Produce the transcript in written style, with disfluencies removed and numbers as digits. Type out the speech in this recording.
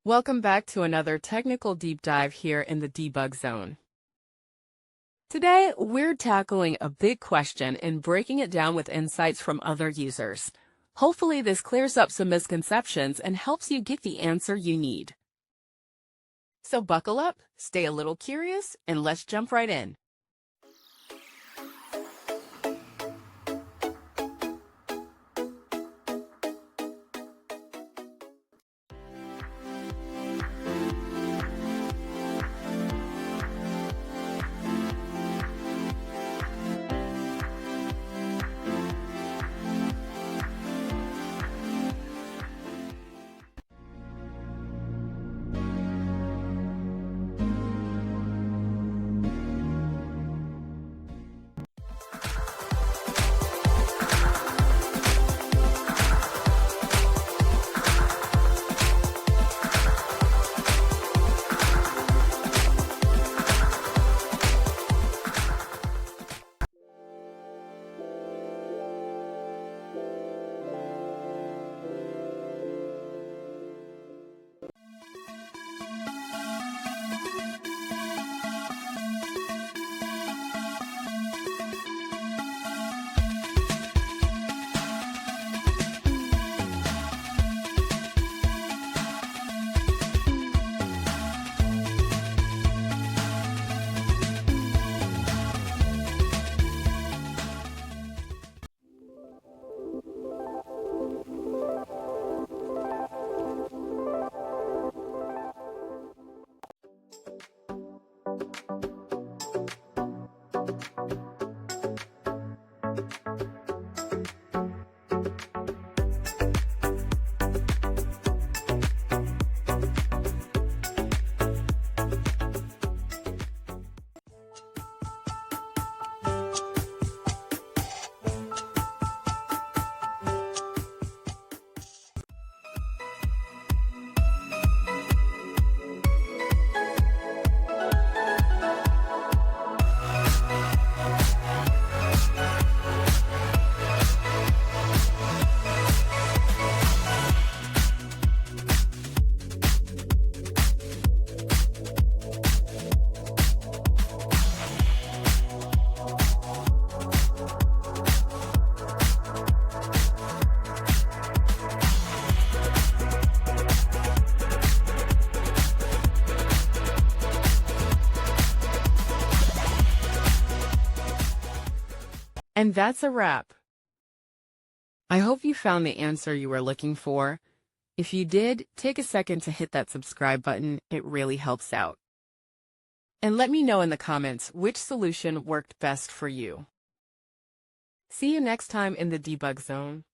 Welcome back to another technical deep dive here in the debug zone. Today, we're tackling a big question and breaking it down with insights from other users. Hopefully, this clears up some misconceptions and helps you get the answer you need. So buckle up, stay a little curious, and let's jump right in. And that's a wrap. I hope you found the answer you were looking for. If you did, take a second to hit that subscribe button. It really helps out. And let me know in the comments which solution worked best for you. See you next time in the debug zone.